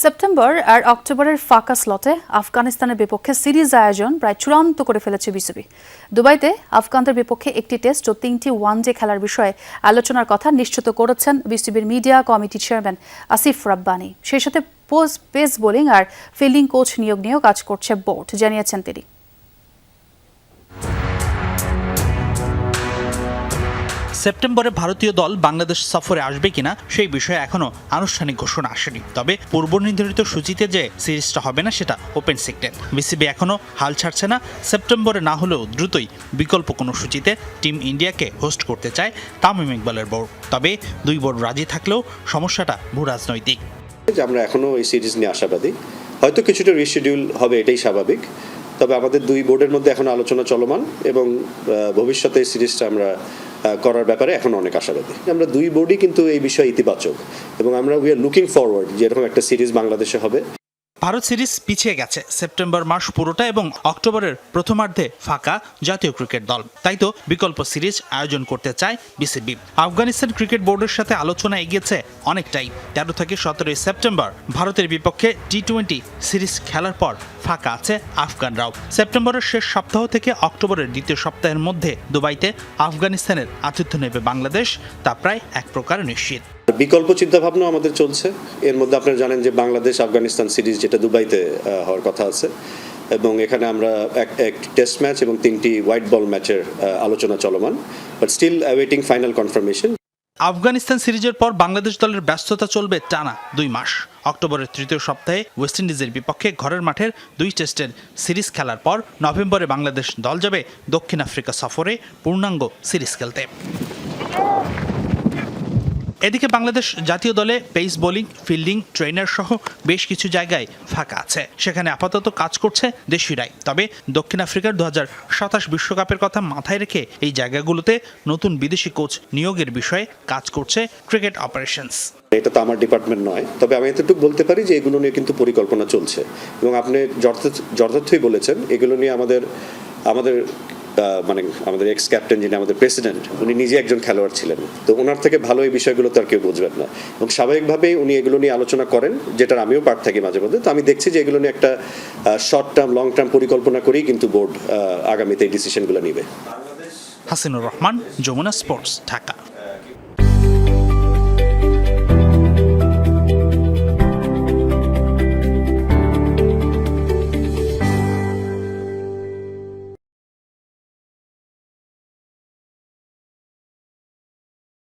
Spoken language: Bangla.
সেপ্টেম্বর আর অক্টোবরের ফাঁকা স্লটে আফগানিস্তানের বিপক্ষে সিরিজ আয়োজন প্রায় চূড়ান্ত করে ফেলেছে বিসিবি। দুবাইতে আফগানদের বিপক্ষে একটি টেস্ট ও 3টি ওয়ানডে খেলার বিষয়ে আলোচনার কথা নিশ্চিত করেছেন বিসিবির media committee chairman Asif Rabbani. সেই সাথে পেস বোলিং আর ফিল্ডিং কোচ নিয়োগ নিয়েও কাজ করছে বোর্ড, জানিয়েছেন তিনি। সেপ্টেম্বরে ভারতীয় দল বাংলাদেশ সফরে আসবে কিনা সেই বিষয়ে এখনো আনুষ্ঠানিক ঘোষণা আসেনি। তবে পূর্ব নির্ধারিত সূচিতে যে সিরিজটা হবে না সেটা ওপেন সিক্রেট। বিসিবি এখনো হাল ছাড়ছে না। সেপ্টেম্বরে না হলেও দ্রুতই বিকল্প কোনো সূচিতে টিম ইন্ডিয়াকে হোস্ট করতে চায় তামিম ইকবালের বোর্ড। তবে দুই বোর্ড রাজি থাকলেও সমস্যাটা ভূরাজনৈতিক। আমরা এখনো এই সিরিজ নিয়ে আশাবাদী, হয়তো কিছুটা রিশিডিউল হবে, এটাই স্বাভাবিক। তবে আমাদের দুই বোর্ডের মধ্যে এখন আলোচনা চলমান এবং ভবিষ্যতে এই সিরিজটা আমরা করার ব্যাপারে এখন অনেক আশাবাদী। আমরা দুই বোর্ডই কিন্তু এই বিষয়ে ইতিবাচক এবং আমরা উই আর লুকিং ফরওয়ার্ড যে এরকম একটা সিরিজ বাংলাদেশে হবে। ভারত সিরিজ পিছিয়ে গেছে সেপ্টেম্বর মাস পুরোটা এবং অক্টোবরের প্রথমার্ধে ফাঁকা জাতীয় ক্রিকেট দল। তাই তো বিকল্প সিরিজ আয়োজন করতে চায় বিসিবি। আফগানিস্তান ক্রিকেট বোর্ডের সাথে আলোচনা এগিয়েছে অনেকটাই। 13 থেকে 17 সেপ্টেম্বর ভারতের বিপক্ষে টি-20 সিরিজ খেলার পর ফাঁকা আছে আফগানরাও। সেপ্টেম্বরের শেষ সপ্তাহ থেকে অক্টোবরের দ্বিতীয় সপ্তাহের মধ্যে দুবাইতে আফগানিস্তানের আতিথ্য নেবে বাংলাদেশ, তা প্রায় এক প্রকার নিশ্চিত। বিকল্প চিন্তাভাবনা আমাদের চলছে। এর মধ্যে আপনারা জানেন যে বাংলাদেশ আফগানিস্তান সিরিজ যেটা দুবাইতে হওয়ার কথা আছে এবং এখানে আমরা এক টেস্ট ম্যাচ এবং 3টি হোয়াইট বল ম্যাচের আলোচনা চলমান, but still awaiting final confirmation. Afghanistan সিরিজের পর বাংলাদেশ দলের ব্যস্ততা চলবে টানা 2 মাস। অক্টোবরের তৃতীয় সপ্তাহে ওয়েস্ট ইন্ডিজের বিপক্ষে ঘরের মাঠের 2 টেস্টের সিরিজ খেলার পর নভেম্বরে বাংলাদেশ দল যাবে দক্ষিণ আফ্রিকা সফরে পূর্ণাঙ্গ সিরিজ খেলতে। এদিকে বাংলাদেশ জাতীয় দলে পেস বোলিং, ফিল্ডিং, ট্রেনার সহ বেশ কিছু জায়গায় ফাঁকা আছে। সেখানে আপাতত কাজ করছে দেশিরাই। তবে দক্ষিণ আফ্রিকার 2027 বিশ্বকাপের কথা মাথায় রেখে এই জায়গাগুলোতে নতুন বিদেশি কোচ নিয়োগের বিষয়ে কাজ করছে ক্রিকেট অপারেশনস। এটা তো আমার ডিপার্টমেন্ট নয়, তবে আমি এতটুকু বলতে পারি যে এগুলো নিয়ে কিন্তু পরিকল্পনা চলছে এবং আপনি যথার্থই বলেছেন। এগুলো নিয়ে আমাদের আমাদের এক্স ক্যাপ্টেন যিনি আমাদের প্রেসিডেন্ট, উনি নিজে একজন খেলোয়াড় ছিলেন, তো ওনার থেকে ভালো এই বিষয়গুলো তো আর কেউ বুঝবেন না এবং স্বাভাবিকভাবেই উনি এগুলো নিয়ে আলোচনা করেন, যেটার আমিও পার্ট থাকি মাঝে মধ্যে। তো আমি দেখছি যে এগুলো নিয়ে একটা শর্ট টার্ম লং টার্ম পরিকল্পনা করেই কিন্তু বোর্ড আগামীতে এই ডিসিশনগুলো নেবে। হাসিনুর রহমান, যমুনা স্পোর্টস, ঢাকা।